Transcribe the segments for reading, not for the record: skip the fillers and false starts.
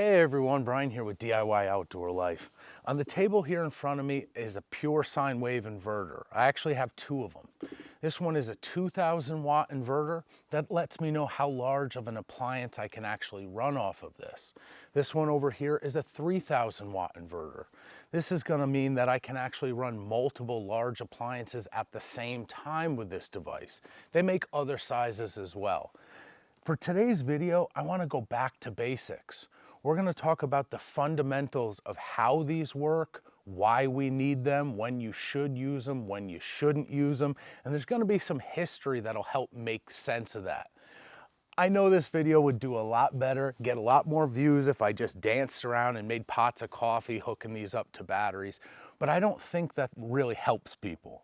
Hey everyone, Brian here with DIY Outdoor Life. On the table here in front of me is a pure sine wave inverter. I actually have two of them. This one is a 2000 watt inverter that lets me know how large of an appliance I can actually run off of this. This one over here is a 3000 watt inverter. This is going to mean that I can actually run multiple large appliances at the same time with this device. They make other sizes as well. For today's video, I want to go back to basics. We're going to talk about the fundamentals of how these work, why we need them, when you should use them, when you shouldn't use them, and there's going to be some history that'll help make sense of that. I know this video would do a lot better, get a lot more views if I just danced around and made pots of coffee hooking these up to batteries, but I don't think that really helps people.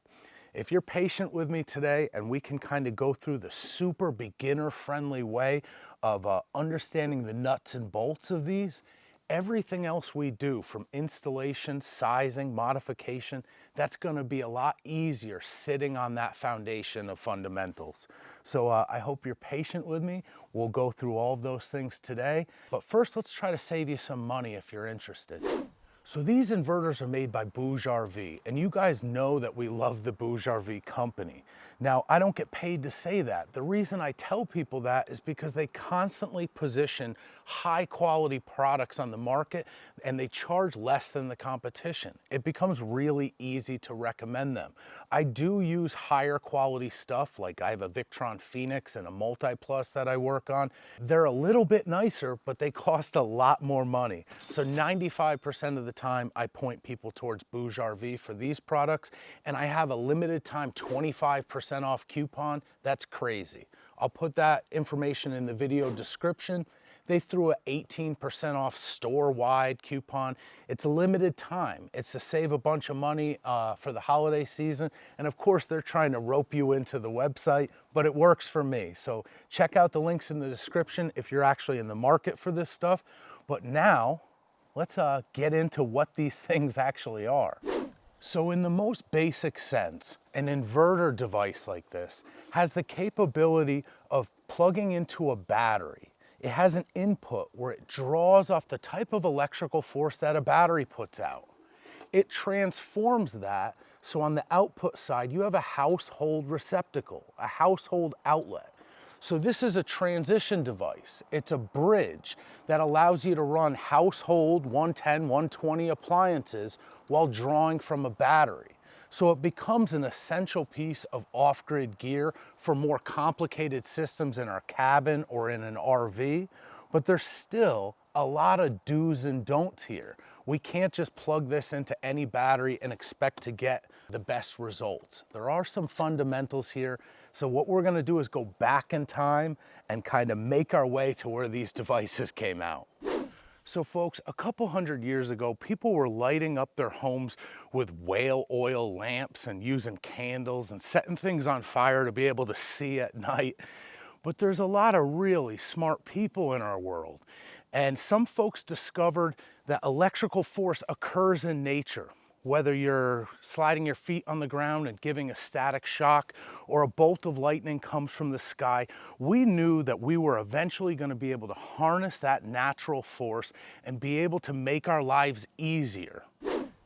If you're patient with me today and we can kind of go through the super beginner friendly way of understanding the nuts and bolts of these, everything else we do from installation, sizing, modification, that's going to be a lot easier sitting on that foundation of fundamentals. So I hope you're patient with me. We'll go through all of those things today. But first, let's try to save you some money if you're interested. So these inverters are made by BougeRV, and you guys know that we love the BougeRV company. Now, I don't get paid to say that. The reason I tell people that is because they constantly position high quality products on the market and they charge less than the competition. It becomes really easy to recommend them. I do use higher quality stuff, like I have a Victron Phoenix and a Multi-Plus that I work on. They're a little bit nicer, but they cost a lot more money. So 95% of the time I point people towards BougeRV for these products, and I have a limited time 25% off coupon. That's crazy. I'll put that information in the video description. They threw a 18% off store-wide coupon. It's a limited time. It's to save a bunch of money for the holiday season. And of course, they're trying to rope you into the website, but it works for me. So check out the links in the description if you're actually in the market for this stuff. But now, let's get into what these things actually are. So in the most basic sense, an inverter device like this has the capability of plugging into a battery. It has an input where it draws off the type of electrical force that a battery puts out. It transforms that, so on the output side, you have a household receptacle, a household outlet. So this is a transition device. It's a bridge that allows you to run household 110, 120 appliances while drawing from a battery. So it becomes an essential piece of off-grid gear for more complicated systems in our cabin or in an RV, but there's still a lot of do's and don'ts here. We can't just plug this into any battery and expect to get the best results. There are some fundamentals here. So what we're gonna do is go back in time and kind of make our way to where these devices came out. So folks, a couple hundred years ago, people were lighting up their homes with whale oil lamps and using candles and setting things on fire to be able to see at night. But there's a lot of really smart people in our world. And some folks discovered that electrical force occurs in nature. Whether you're sliding your feet on the ground and giving a static shock or a bolt of lightning comes from the sky, we knew that we were eventually going to be able to harness that natural force and be able to make our lives easier.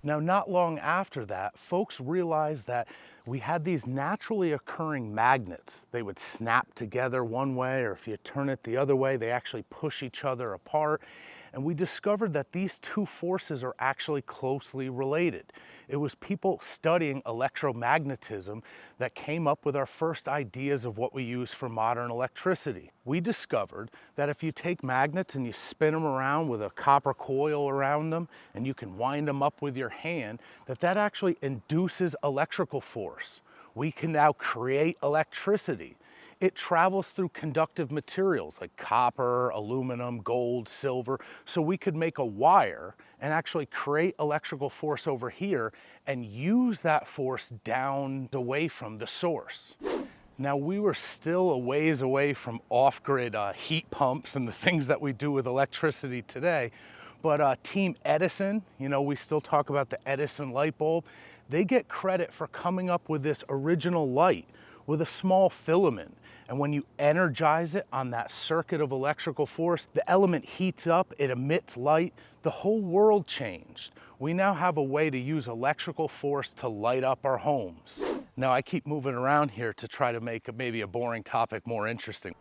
Now, not long after that, folks realized that we had these naturally occurring magnets. They would snap together one way, or if you turn it the other way, they actually push each other apart. And we discovered that these two forces are actually closely related. It was people studying electromagnetism that came up with our first ideas of what we use for modern electricity. We discovered that if you take magnets and you spin them around with a copper coil around them, and you can wind them up with your hand, that actually induces electrical force. We can now create electricity. It travels through conductive materials like copper, aluminum, gold, silver, so we could make a wire and actually create electrical force over here and use that force down away from the source. Now, we were still a ways away from off-grid heat pumps and the things that we do with electricity today, but Team Edison, you know, we still talk about the Edison light bulb, they get credit for coming up with this original light, with a small filament. And when you energize it on that circuit of electrical force, the element heats up, it emits light. The whole world changed. We now have a way to use electrical force to light up our homes. Now I keep moving around here to try to make maybe a boring topic more interesting.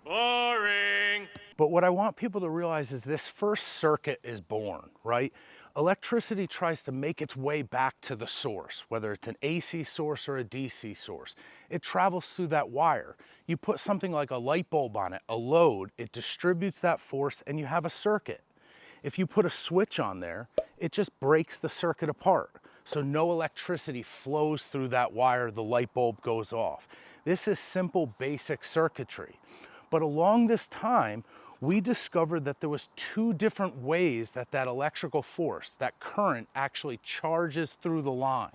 Boring. But what I want people to realize is this first circuit is born, right? Electricity tries to make its way back to the source, whether it's an AC source or a DC source. It travels through that wire. You put something like a light bulb on it, a load, it distributes that force and you have a circuit. If you put a switch on there, it just breaks the circuit apart. So no electricity flows through that wire, the light bulb goes off. This is simple, basic circuitry. But along this time, we discovered that there was two different ways that that electrical force, that current, actually charges through the line.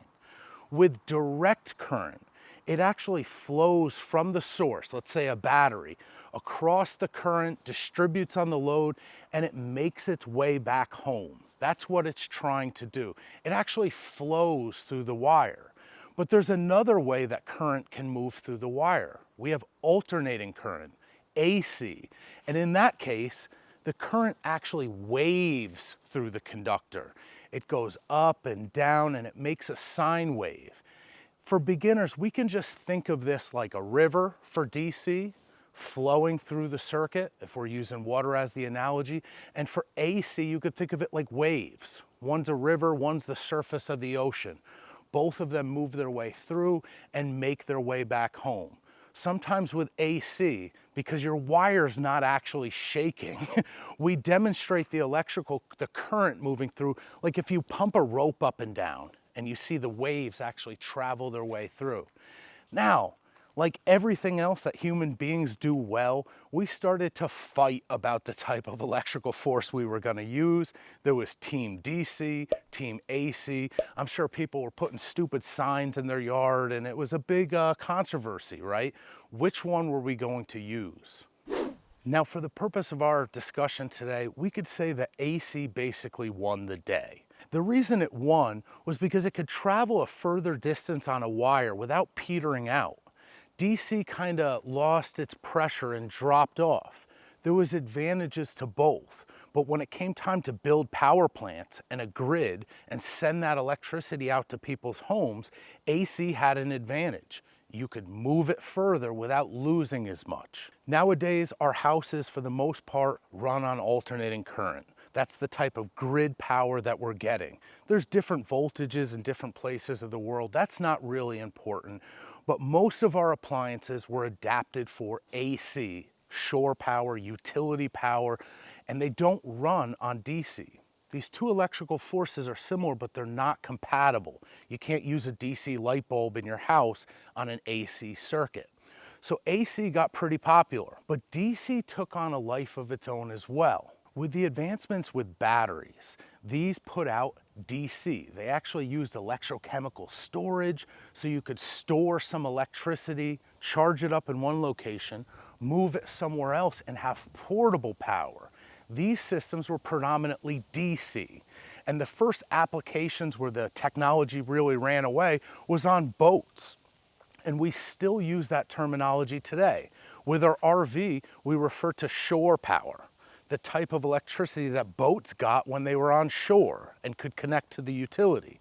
With direct current, it actually flows from the source, let's say a battery, across the current, distributes on the load, and it makes its way back home. That's what it's trying to do. It actually flows through the wire. But there's another way that current can move through the wire. We have alternating current, AC. And in that case, the current actually waves through the conductor. It goes up and down and it makes a sine wave. For beginners, we can just think of this like a river for DC flowing through the circuit, if we're using water as the analogy. And for AC, you could think of it like waves. One's a river, one's the surface of the ocean. Both of them move their way through and make their way back home. Sometimes with AC, because your wire's not actually shaking, we demonstrate the current moving through, like if you pump a rope up and down and you see the waves actually travel their way through. Now, like everything else that human beings do well, we started to fight about the type of electrical force we were going to use. There was Team DC, Team AC. I'm sure people were putting stupid signs in their yard, and it was a big controversy, right? Which one were we going to use? Now, for the purpose of our discussion today, we could say that AC basically won the day. The reason it won was because it could travel a further distance on a wire without petering out. DC kind of lost its pressure and dropped off. There was advantages to both, but when it came time to build power plants and a grid and send that electricity out to people's homes, AC had an advantage. You could move it further without losing as much. Nowadays, our houses, for the most part, run on alternating current. That's the type of grid power that we're getting. There's different voltages in different places of the world. That's not really important. But most of our appliances were adapted for AC, shore power, utility power, and they don't run on DC. These two electrical forces are similar, but they're not compatible. You can't use a DC light bulb in your house on an AC circuit. So AC got pretty popular, but DC took on a life of its own as well. With the advancements with batteries, these put out DC. They actually used electrochemical storage, so you could store some electricity, charge it up in one location, move it somewhere else, and have portable power. These systems were predominantly DC. And the first applications where the technology really ran away was on boats. And we still use that terminology today. With our RV, we refer to shore power, the type of electricity that boats got when they were on shore and could connect to the utility.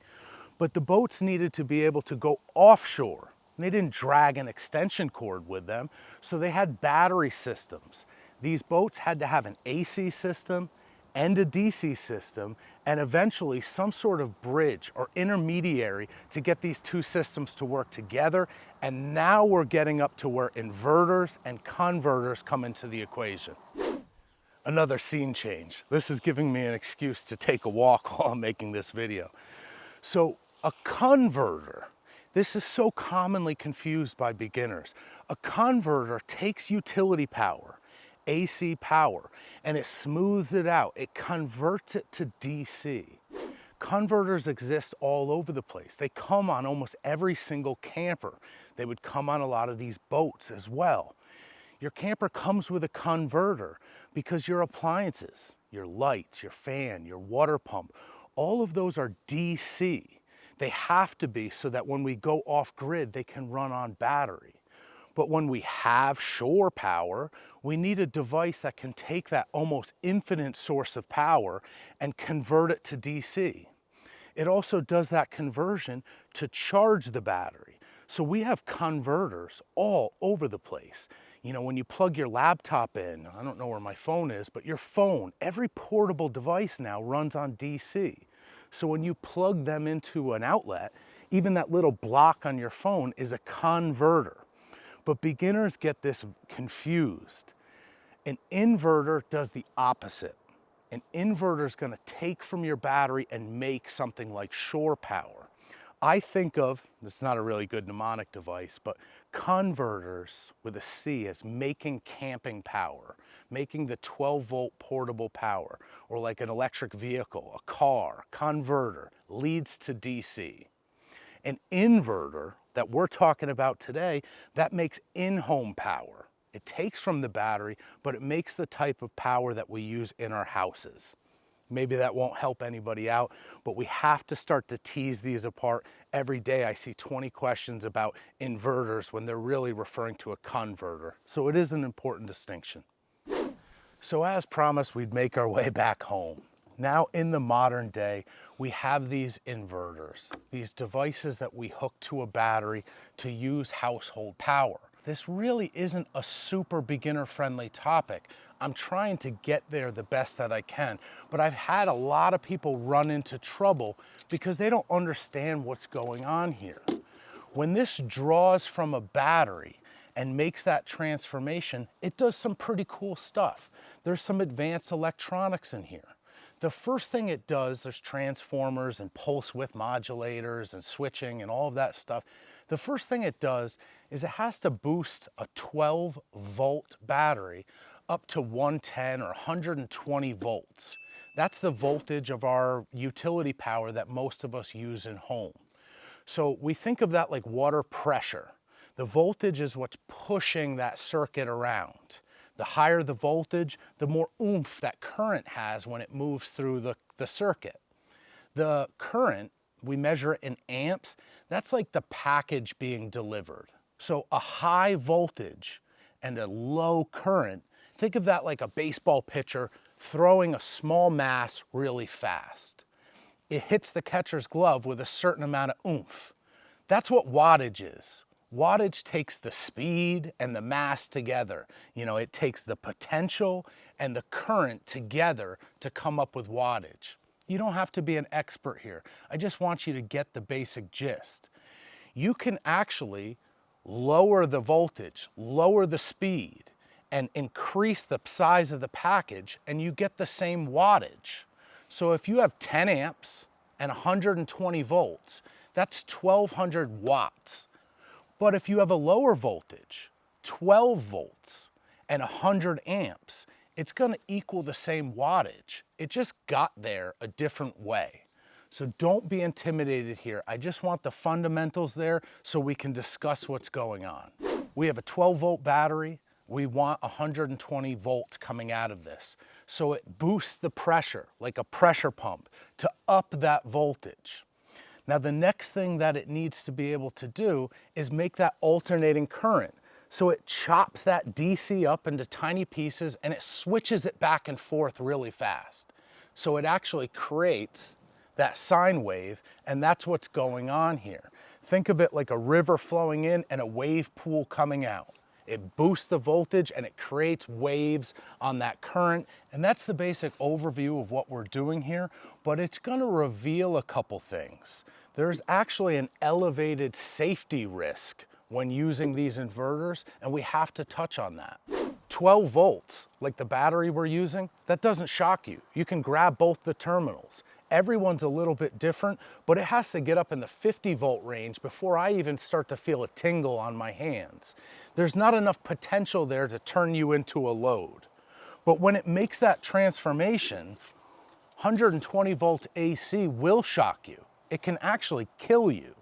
But the boats needed to be able to go offshore. They didn't drag an extension cord with them, so they had battery systems. These boats had to have an AC system and a DC system, and eventually some sort of bridge or intermediary to get these two systems to work together. And now we're getting up to where inverters and converters come into the equation. Another scene change. This is giving me an excuse to take a walk while I'm making this video. So a converter, this is so commonly confused by beginners. A converter takes utility power, AC power, and it smooths it out. It converts it to DC. Converters exist all over the place. They come on almost every single camper. They would come on a lot of these boats as well. Your camper comes with a converter because your appliances, your lights, your fan, your water pump, all of those are DC. They have to be so that when we go off grid, they can run on battery. But when we have shore power, we need a device that can take that almost infinite source of power and convert it to DC. It also does that conversion to charge the battery. So we have converters all over the place. You know, when you plug your laptop in, I don't know where my phone is, but your phone, every portable device now runs on DC. So when you plug them into an outlet, even that little block on your phone is a converter. But beginners get this confused. An inverter does the opposite. An inverter is going to take from your battery and make something like shore power. I think of, this is not a really good mnemonic device, but converters with a C as making camping power, making the 12-volt portable power, or like an electric vehicle, a car, converter, leads to DC. An inverter that we're talking about today, that makes in-home power. It takes from the battery, but it makes the type of power that we use in our houses. Maybe that won't help anybody out, but we have to start to tease these apart. Every day I see 20 questions about inverters when they're really referring to a converter. So it is an important distinction. So as promised, we'd make our way back home. Now in the modern day, we have these inverters, these devices that we hook to a battery to use household power. This really isn't a super beginner-friendly topic. I'm trying to get there the best that I can, but I've had a lot of people run into trouble because they don't understand what's going on here. When this draws from a battery and makes that transformation, it does some pretty cool stuff. There's some advanced electronics in here. The first thing it does, there's transformers and pulse width modulators and switching and all of that stuff. The first thing it does is it has to boost a 12-volt battery up to 110 or 120 volts. That's the voltage of our utility power that most of us use in home. So we think of that like water pressure. The voltage is what's pushing that circuit around. The higher the voltage, the more oomph that current has when it moves through the circuit. The current, we measure it in amps, that's like the package being delivered. So a high voltage and a low current, think of that like a baseball pitcher throwing a small mass really fast. It hits the catcher's glove with a certain amount of oomph. That's what wattage is. Wattage takes the speed and the mass together. You know, it takes the potential and the current together to come up with wattage. You don't have to be an expert here. I just want you to get the basic gist. You can actually lower the voltage, lower the speed, and increase the size of the package, and you get the same wattage. So if you have 10 amps and 120 volts, that's 1200 watts. But if you have a lower voltage, 12 volts and 100 amps, it's going to equal the same wattage. It just got there a different way. So don't be intimidated here. I just want the fundamentals there so we can discuss what's going on. We have a 12-volt battery. We want 120 volts coming out of this. So it boosts the pressure, like a pressure pump, to up that voltage. Now the next thing that it needs to be able to do is make that alternating current. So it chops that DC up into tiny pieces and it switches it back and forth really fast. So it actually creates that sine wave, and that's what's going on here. Think of it like a river flowing in and a wave pool coming out. It boosts the voltage and it creates waves on that current, and that's the basic overview of what we're doing here, but it's going to reveal a couple things. There's actually an elevated safety risk when using these inverters, and we have to touch on that. 12 volts, like the battery we're using, that doesn't shock you. You can grab both the terminals. Everyone's a little bit different, but it has to get up in the 50-volt range before I even start to feel a tingle on my hands. There's not enough potential there to turn you into a load. But when it makes that transformation, 120 volt AC will shock you. It can actually kill you.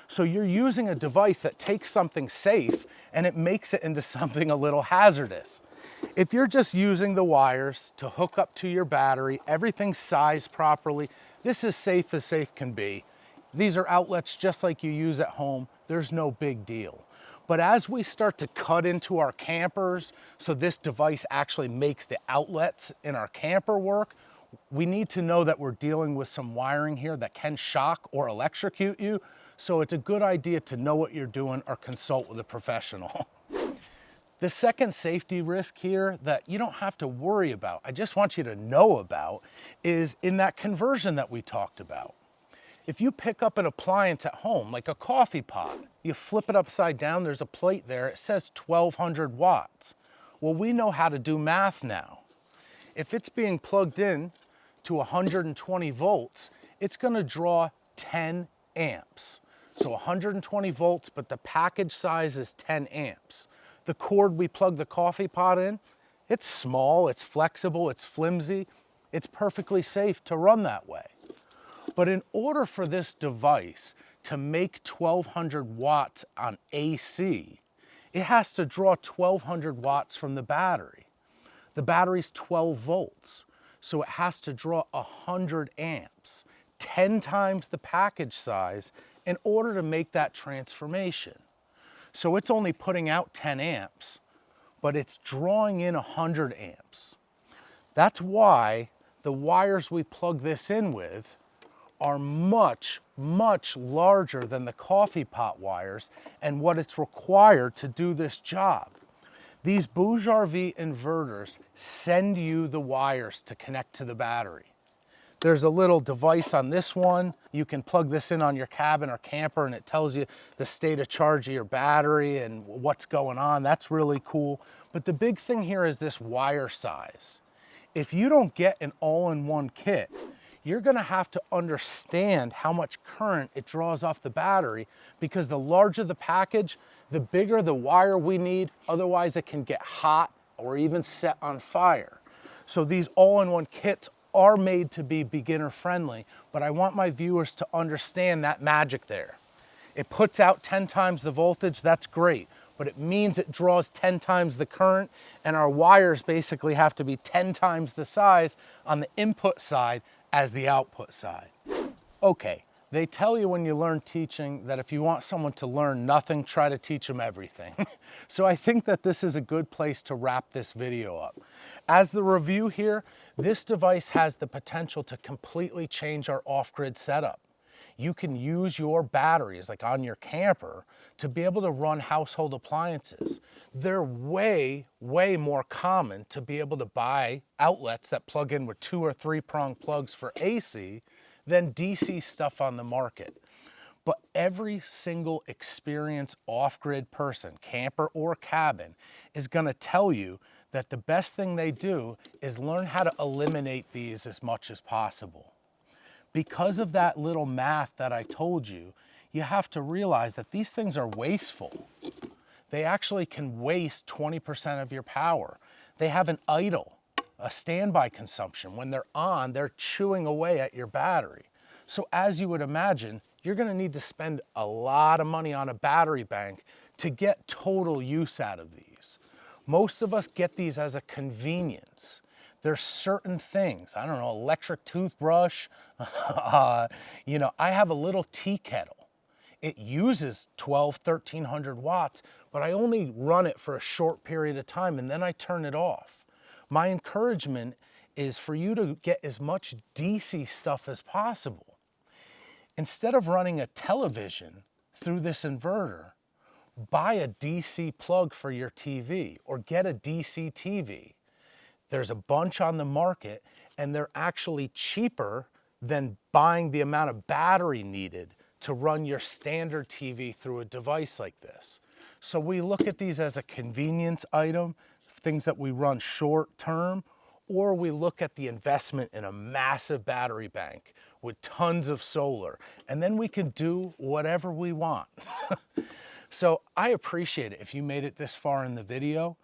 So you're using a device that takes something safe and it makes it into something a little hazardous. If you're just using the wires to hook up to your battery, everything's sized properly, this is safe as safe can be. These are outlets just like you use at home. There's no big deal. But as we start to cut into our campers, so this device actually makes the outlets in our camper work, we need to know that we're dealing with some wiring here that can shock or electrocute you. So it's a good idea to know what you're doing or consult with a professional. The second safety risk here that you don't have to worry about, I just want you to know about, is in that conversion that we talked about. If you pick up an appliance at home, like a coffee pot, you flip it upside down, there's a plate there, it says 1200 watts. Well, we know how to do math now. If it's being plugged in to 120 volts, it's gonna draw 10 amps. So 120 volts, but the package size is 10 amps. The cord we plug the coffee pot in, it's small, it's flexible, it's flimsy, it's perfectly safe to run that way. But in order for this device to make 1200 watts on AC, it has to draw 1200 watts from the battery. The battery's 12 volts, so it has to draw 100 amps, 10 times the package size in order to make that transformation. So it's only putting out 10 amps, but it's drawing in 100 amps. That's why the wires we plug this in with are much, much larger than the coffee pot wires and what it's required to do this job. These BougeRV inverters send you the wires to connect to the battery. There's a little device on this one. You can plug this in on your cabin or camper and it tells you the state of charge of your battery and what's going on. That's really cool. But the big thing here is this wire size. If you don't get an all-in-one kit, you're gonna have to understand how much current it draws off the battery, because the larger the package, the bigger the wire we need, otherwise it can get hot or even set on fire. So these all-in-one kits are made to be beginner friendly, but I want my viewers to understand that magic there. It puts out 10 times the voltage, that's great, but it means it draws 10 times the current, and our wires basically have to be 10 times the size on the input side as the output side. Okay, they tell you when you learn teaching that if you want someone to learn nothing, try to teach them everything. So I think that this is a good place to wrap this video up. As the review here, this device has the potential to completely change our off-grid setup. You can use your batteries, like on your camper, to be able to run household appliances. They're way, way more common to be able to buy outlets that plug in with 2 or 3 prong plugs for AC than DC stuff on the market. But every single experienced off-grid person, camper or cabin, is gonna tell you that the best thing they do is learn how to eliminate these as much as possible. Because of that little math that I told you, you have to realize that these things are wasteful. They actually can waste 20% of your power. They have an idle, a standby consumption. When they're on, they're chewing away at your battery. So as you would imagine, you're gonna need to spend a lot of money on a battery bank to get total use out of these. Most of us get these as a convenience. There's certain things, I don't know, electric toothbrush, you know, I have a little tea kettle. It uses 1300 watts, but I only run it for a short period of time and then I turn it off. My encouragement is for you to get as much DC stuff as possible. Instead of running a television through this inverter, buy a DC plug for your TV or get a DC TV. There's a bunch on the market and they're actually cheaper than buying the amount of battery needed to run your standard TV through a device like this. So we look at these as a convenience item, things that we run short term, or we look at the investment in a massive battery bank with tons of solar, and then we can do whatever we want. So I appreciate it if you made it this far in the video.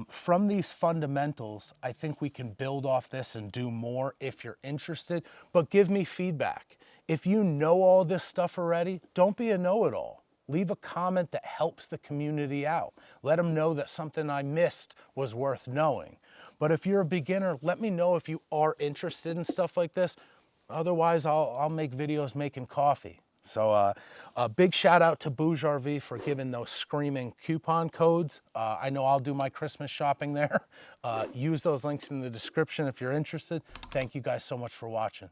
From these fundamentals, I think we can build off this and do more if you're interested, but give me feedback. If you know all this stuff already, don't be a know-it-all. Leave a comment that helps the community out. Let them know that something I missed was worth knowing. But if you're a beginner, let me know if you are interested in stuff like this. Otherwise, I'll make videos making coffee. So a big shout out to BougeRV for giving those screaming coupon codes. I know I'll do my Christmas shopping there. Use those links in the description if you're interested. Thank you guys so much for watching.